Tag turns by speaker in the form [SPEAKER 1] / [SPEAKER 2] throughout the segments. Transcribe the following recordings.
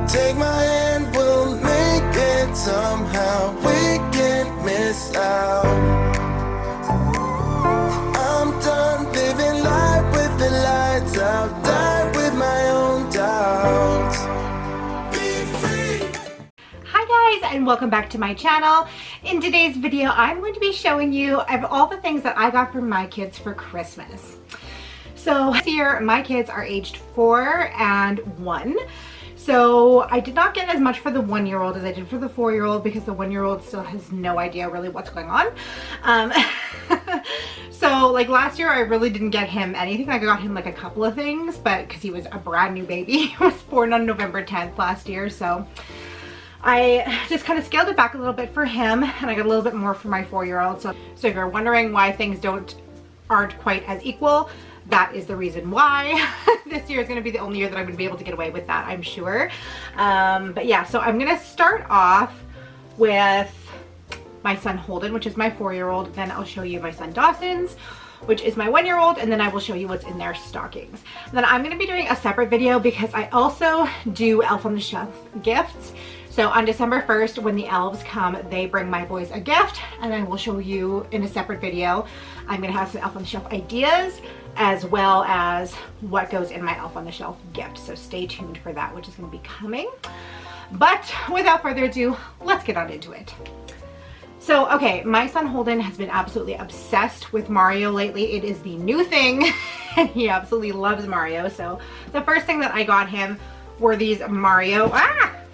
[SPEAKER 1] Take my hand, we'll make it somehow. We can't miss out. I'm done living life with the lights out. Die with my own doubts. Be free.
[SPEAKER 2] Hi guys, and welcome back to my channel. In today's video, I'm going to be showing you of all the things that I got for my kids for Christmas. So this year, my kids are aged 4 and 1. So I did not get as much for the 1-year-old as I did for the 4-year-old because the 1-year-old still has no idea really what's going on. So like last year I really didn't get him anything. I got him like a couple of things, but because he was a brand new baby. He was born on November 10th last year, so I just kind of scaled it back a little bit for him, and I got a little bit more for my 4-year-old. So if you're wondering why things aren't quite as equal, that is the reason why. This year is going to be the only year that I'm going to be able to get away with that, I'm sure. But yeah, so I'm going to start off with my son Holden, which is my 4-year-old. Then I'll show you my son Dawson's, which is my 1-year-old, and then I will show you what's in their stockings. Then I'm going to be doing a separate video because I also do Elf on the Shelf gifts. So on December 1st, when the elves come, they bring my boys a gift, and I will show you in a separate video. I'm going to have some Elf on the Shelf ideas, as well as what goes in my Elf on the Shelf gift. So stay tuned for that, which is going to be coming. But without further ado, let's get on into it. So, okay, my son Holden has been absolutely obsessed with Mario lately. It is the new thing, and he absolutely loves Mario. So the first thing that I got him were these Mario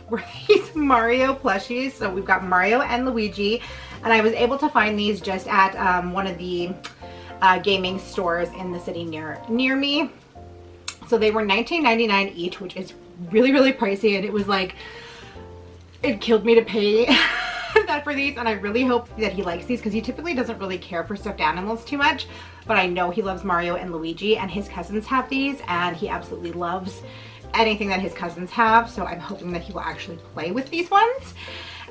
[SPEAKER 2] plushies. So we've got Mario and Luigi, and I was able to find these just at one of the gaming stores in the city near me. So they were $19.99 each, which is really pricey, and it was like, it killed me to pay that for these. And I really hope that he likes these because he typically doesn't really care for stuffed animals too much, but I know he loves Mario and Luigi, and his cousins have these, and he absolutely loves anything that his cousins have. So I'm hoping that he will actually play with these ones.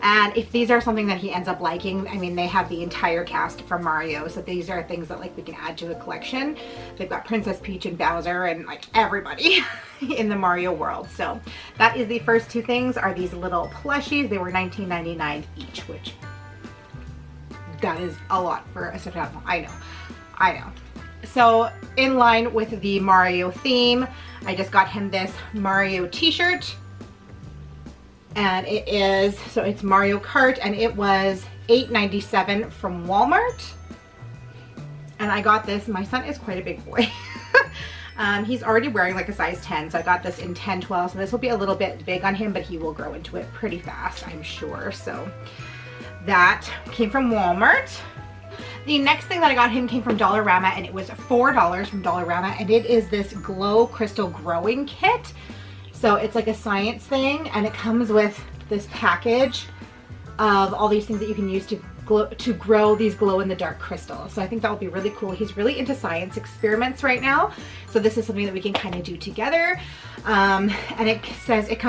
[SPEAKER 2] And if these are something that he ends up liking, I mean, they have the entire cast from Mario, so these are things that like we can add to the collection. They've got Princess Peach and Bowser and like everybody in the Mario world. So that is the first two things, are these little plushies. They were $19.99 each, which that is a lot for a stuffed animal. I know. So in line with the Mario theme, I just got him this Mario t-shirt. And it is, so it's Mario Kart, and it was $8.97 from Walmart. And I got this, my son is quite a big boy. He's already wearing like a size 10, so I got this in 10-12, so this will be a little bit big on him, but he will grow into it pretty fast, I'm sure. So that came from Walmart. The next thing that I got him came from Dollarama, and it was $4 from Dollarama, and it is this Glow Crystal Growing Kit. So it's like a science thing, and it comes with this package of all these things that you can use to grow these glow-in-the-dark crystals. So I think that will be really cool. He's really into science experiments right now, so this is something that we can kind of do together. And it says it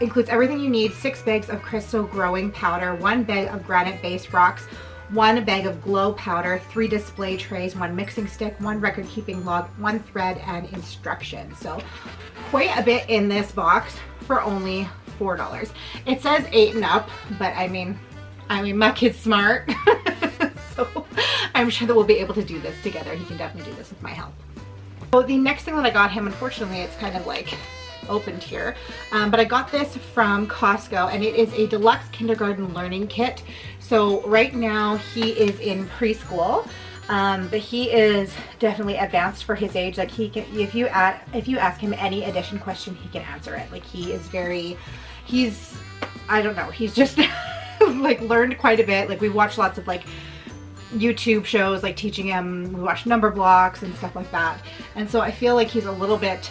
[SPEAKER 2] includes everything you need: 6 bags of crystal growing powder, 1 bag of granite-based rocks, 1 bag of glow powder, 3 display trays, 1 mixing stick, 1 record-keeping log, 1 thread, and instructions. So quite a bit in this box for only $4. It says 8 and up, but I mean my kid's smart. So I'm sure that we'll be able to do this together. He can definitely do this with my help. So the next thing that I got him, unfortunately it's kind of like opened here, but I got this from Costco, and it is a Deluxe kindergarten learning kit. So right now he is in preschool, but he is definitely advanced for his age. Like he can, if you ask him any addition question, he can answer it. Like I don't know, he's just like learned quite a bit. Like we watch lots of like YouTube shows like teaching him, we watch number blocks and stuff like that, and so I feel like he's a little bit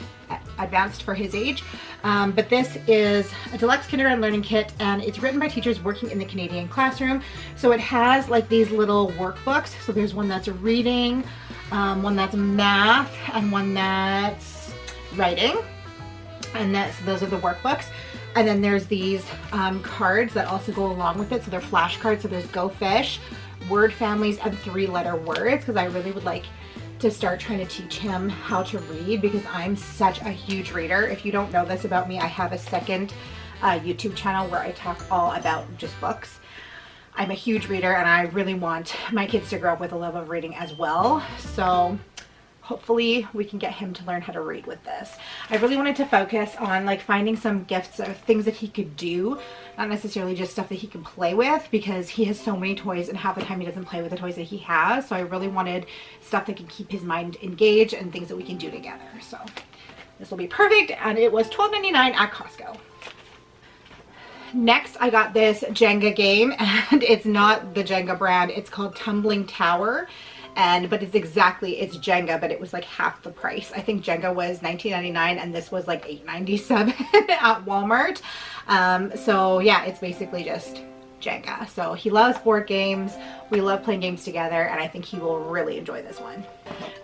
[SPEAKER 2] advanced for his age. But this is a Deluxe kindergarten learning kit, and it's written by teachers working in the Canadian classroom. So it has like these little workbooks. So there's one that's reading, one that's math, and one that's writing, and those are the workbooks. And then there's these cards that also go along with it. So they're flashcards. So there's Go Fish, word families, and 3-letter words, because I really would like to start trying to teach him how to read, because I'm such a huge reader. If you don't know this about me, I have a second YouTube channel where I talk all about just books. I'm a huge reader and I really want my kids to grow up with a love of reading as well. So hopefully we can get him to learn how to read with this. I really wanted to focus on like finding some gifts or things that he could do, not necessarily just stuff that he can play with, because he has so many toys and half the time he doesn't play with the toys that he has. So I really wanted stuff that can keep his mind engaged and things that we can do together. So this will be perfect, and it was $12.99 at Costco. Next, I got this Jenga game, and it's not the Jenga brand. It's called Tumbling Tower. But it's Jenga, but it was like half the price. I think Jenga was $19.99 and this was like $8.97 at Walmart. So yeah, it's basically just Jenga. So he loves board games. We love playing games together, and I think he will really enjoy this one.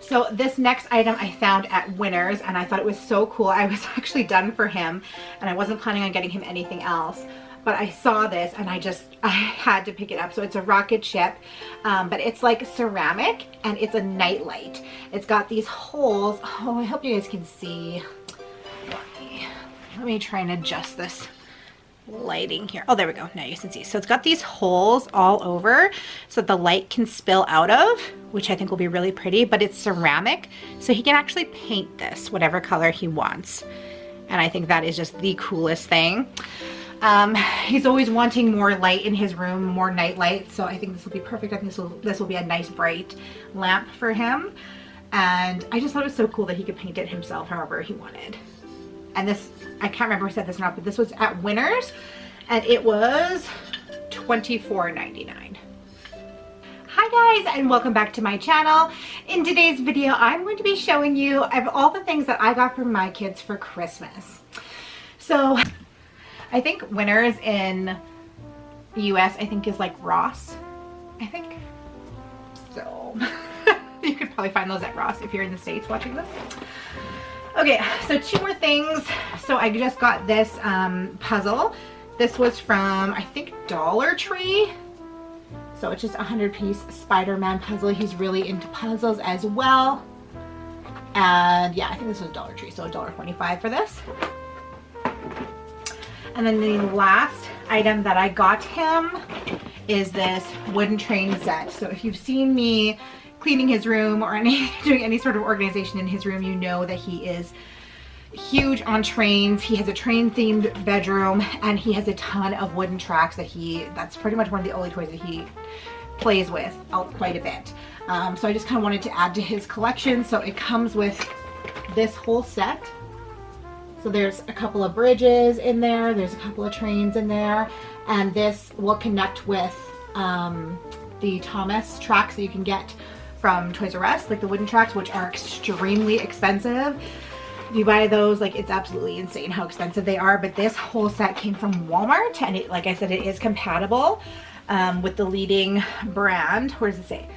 [SPEAKER 2] So this next item I found at Winners, and I thought it was so cool. I was actually done for him and I wasn't planning on getting him anything else. But I saw this and I had to pick it up. So it's a rocket ship, but it's like ceramic and it's a nightlight. It's got these holes. Oh, I hope you guys can see. Let me try and adjust this lighting here. Oh, there we go. Now you can see. So it's got these holes all over so that the light can spill out of, which I think will be really pretty, but it's ceramic. So he can actually paint this whatever color he wants. And I think that is just the coolest thing. He's always wanting more light in his room, more night light, so I think this will be perfect. I think this will be a nice bright lamp for him. And I just thought it was so cool that he could paint it himself however he wanted. And this, I can't remember who said this or not, but this was at Winners and it was $24.99. Hi guys, and welcome back to my channel. In today's video, I'm going to be showing you all the things that I got for my kids for Christmas. So I think Winners in the US, I think, is like Ross, I think. So you could probably find those at Ross if you're in the States watching this. Okay, so two more things. So I just got this puzzle. This was from, I think, Dollar Tree. So it's just a 100-piece Spider-Man puzzle. He's really into puzzles as well. And yeah, I think this was Dollar Tree, so $1.25 for this. And then the last item that I got him is this wooden train set. So if you've seen me cleaning his room or doing any sort of organization in his room, you know that he is huge on trains. He has a train themed bedroom and he has a ton of wooden tracks that's pretty much one of the only toys that he plays with quite a bit. So I just kind of wanted to add to his collection. So it comes with this whole set. So there's a couple of bridges in there, there's a couple of trains in there, and this will connect with the Thomas tracks that you can get from Toys R Us, like the wooden tracks, which are extremely expensive. If you buy those, like, it's absolutely insane how expensive they are, but this whole set came from Walmart, and like I said, it is compatible with the leading brand. Where does it say?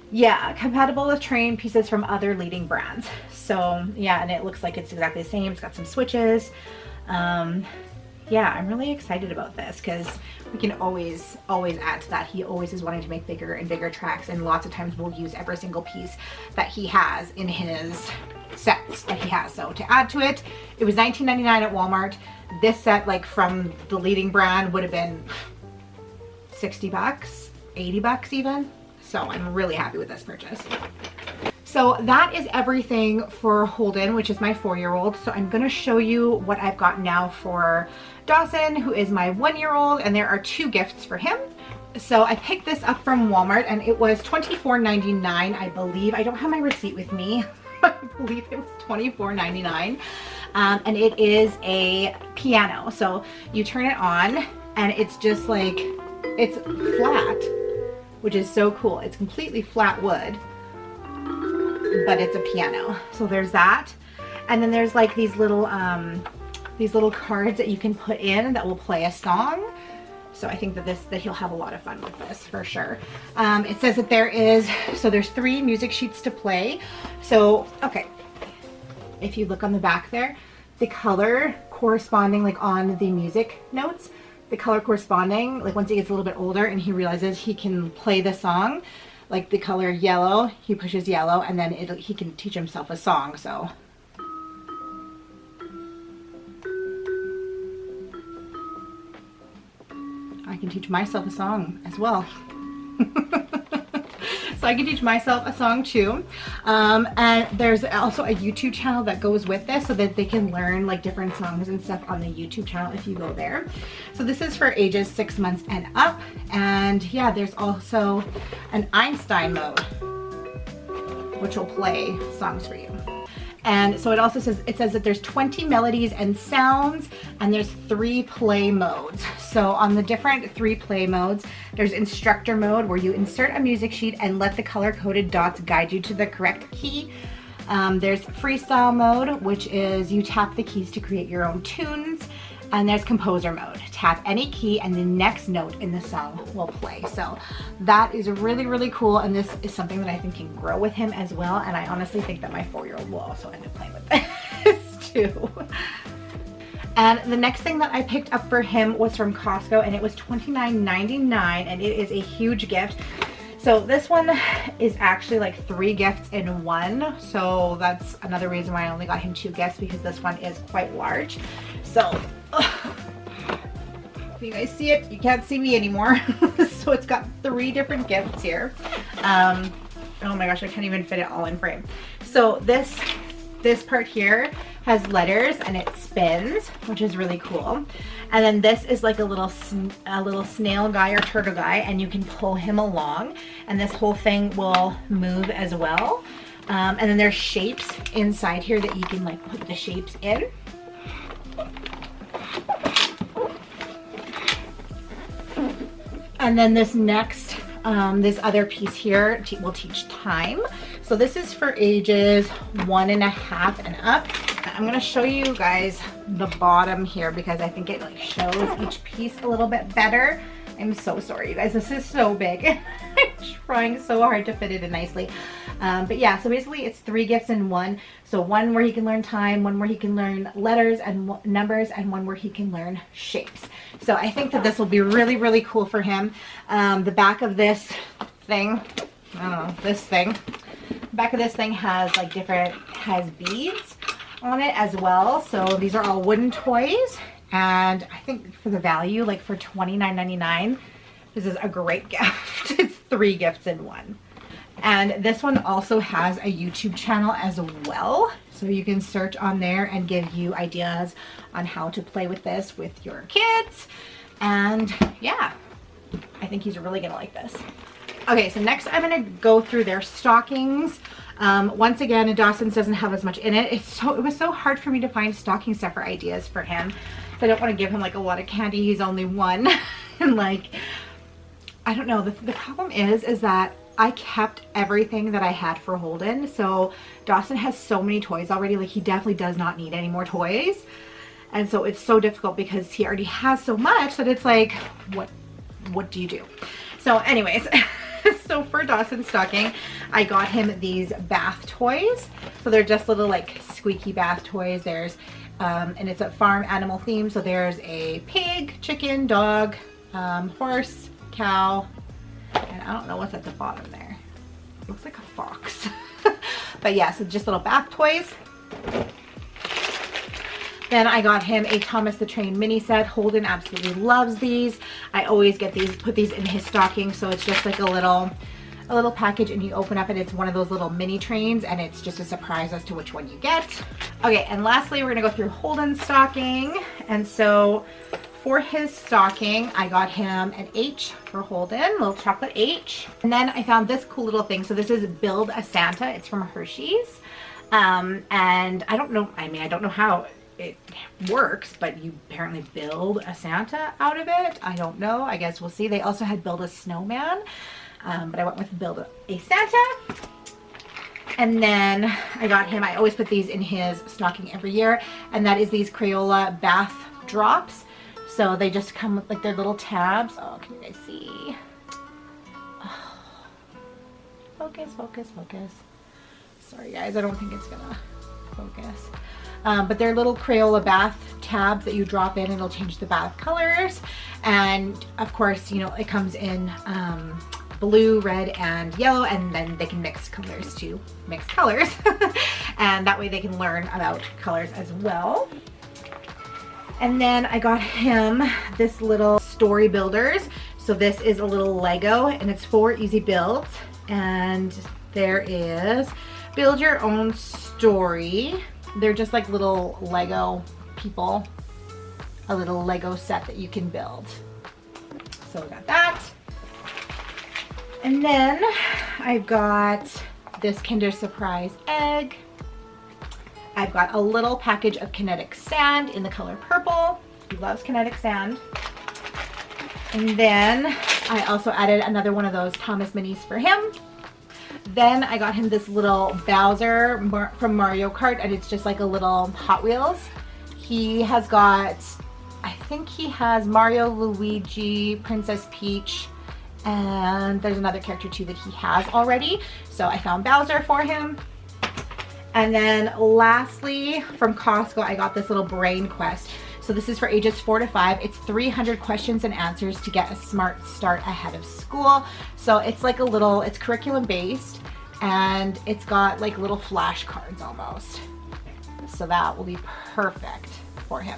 [SPEAKER 2] Yeah, compatible with train pieces from other leading brands. So yeah, and it looks like it's exactly the same. It's got some switches. Yeah, I'm really excited about this because we can always add to that. He always is wanting to make bigger and bigger tracks, and lots of times we'll use every single piece that he has in his sets that he has. So to add to it, it was $19.99 at Walmart. This set, like from the leading brand, would have been 60 bucks, 80 bucks even. So I'm really happy with this purchase. So that is everything for Holden, which is my 4-year-old. So I'm gonna show you what I've got now for Dawson, who is my 1-year-old, and there are 2 gifts for him. So I picked this up from Walmart and it was $24.99, I believe. I don't have my receipt with me. I believe it was $24.99. And it is a piano. So you turn it on and it's just like, it's flat, which is so cool. It's completely flat wood, but it's a piano. So there's that. And then there's like these little cards that you can put in that will play a song. So I think that he'll have a lot of fun with this for sure. It says that there's 3 music sheets to play. So, okay, if you look on the back there, the color corresponding, like on the music notes, the color corresponding, like once he gets a little bit older and he realizes he can play the song, like the color yellow, he pushes yellow, and then he can teach himself a song. So I can teach myself a song as well. So I can teach myself a song too. And there's also a YouTube channel that goes with this so that they can learn like different songs and stuff on the YouTube channel if you go there. So this is for ages 6 months and up. And yeah, there's also an Einstein mode, which will play songs for you. And so it also says, it says that there's 20 melodies and sounds, and there's 3 play modes. So on the different 3 play modes, there's instructor mode where you insert a music sheet and let the color-coded dots guide you to the correct key. There's freestyle mode, which is you tap the keys to create your own tunes. And there's composer mode. Tap any key and the next note in the song will play. So that is really, really cool. And this is something that I think can grow with him as well. And I honestly think that my 4-year-old will also end up playing with this too. And the next thing that I picked up for him was from Costco, and it was $29.99, and it is a huge gift. So this one is actually like 3 gifts in one. So that's another reason why I only got him 2 gifts, because this one is quite large. So if you guys see it, you can't see me anymore. So it's got 3 different gifts here. Oh my gosh, I can't even fit it all in frame. So this part here has letters and it spins, which is really cool. And then this is like a little snail guy or turtle guy, and you can pull him along, and this whole thing will move as well. And then there's shapes inside here that you can like put the shapes in. And then this next, this other piece here will teach time. So this is for ages 1.5 and up. I'm gonna show you guys the bottom here because I think it like shows each piece a little bit better. I'm so sorry, you guys. This is so big. I'm trying so hard to fit it in nicely. But yeah, so basically it's 3 gifts in one. So one where he can learn time, one where he can learn letters and numbers, and one where he can learn shapes. So I think that this will be really, really cool for him. The back of this thing, I don't know, this thing. The back of this thing has like has beads on it as well. So these are all wooden toys. And I think for the value, like for $29.99, this is a great gift. It's 3 gifts in one. And this one also has a YouTube channel as well. So you can search on there and give you ideas on how to play with this with your kids. And yeah, I think he's really gonna like this. Okay, so next I'm gonna go through their stockings. Once again, Dawson's doesn't have as much in it. It was so hard for me to find stocking stuffer ideas for him. So I don't want to give him like a lot of candy. He's only 1. And like, I don't know. The problem is that I kept everything that I had for Holden. So Dawson has so many toys already. Like, he definitely does not need any more toys. And so it's so difficult because he already has so much that it's like, what do you do? So anyways, so for Dawson's stocking, I got him these bath toys. So they're just little like squeaky bath toys. There's, and it's a farm animal theme. So there's a pig, chicken, dog, horse, cow, and I don't know what's at the bottom there. It looks like a fox. But yeah, so just little bath toys. Then I got him a Thomas the Train mini set. Holden absolutely loves these. I always get these, put these in his stocking. So it's just like a little package, and you open up and it's one of those little mini trains, and it's just a surprise as to which one you get. Okay, and lastly, we're gonna go through Holden's stocking. And so for his stocking, I got him an H for Holden, a little chocolate H. And then I found this cool little thing. So this is Build a Santa. It's from Hershey's. And I don't know, I don't know how it works, but you apparently build a Santa out of it. I don't know. I guess we'll see. They also had Build a Snowman, but I went with Build a Santa. And then I got him, I always put these in his stocking every year, and that is these Crayola bath drops. So they just come with like their little tabs. Oh, can you guys see? Oh. Focus, focus, focus. Sorry guys, I don't think it's gonna focus. But they're little Crayola bath tabs that you drop in, and it'll change the bath colors. And of course, you know, it comes in blue, red, and yellow, and then they can mix colors to mix colors. And that way they can learn about colors as well. And then I got him this little story builders. So this is a little Lego and it's 4 easy builds. And there is build your own story. They're just like little Lego people, a little Lego set that you can build. So we got that. And then I've got this Kinder Surprise egg. I've got a little package of kinetic sand in the color purple. He loves kinetic sand. And then I also added another one of those Thomas Minis for him. Then I got him this little Bowser from Mario Kart, and it's just like a little Hot Wheels. He has got, I think he has Mario, Luigi, Princess Peach, and there's another character too that he has already. So I found Bowser for him. And then lastly, from Costco, I got this little brain quest. So this is for ages 4 to 5. It's 300 questions and answers to get a smart start ahead of school. So it's like a little, it's curriculum based, and it's got like little flashcards almost. So that will be perfect for him.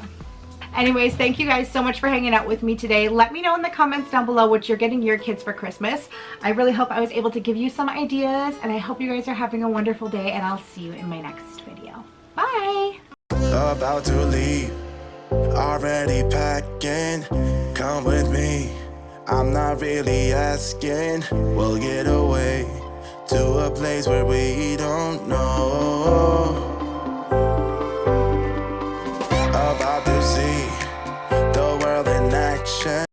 [SPEAKER 2] Anyways, thank you guys so much for hanging out with me today. Let me know in the comments down below what you're getting your kids for Christmas. I really hope I was able to give you some ideas, and I hope you guys are having a wonderful day, and I'll see you in my next video. Bye!
[SPEAKER 1] About to leave, already packing. Come with me, I'm not really asking. We'll get away to a place where we don't know. About to see the world in action.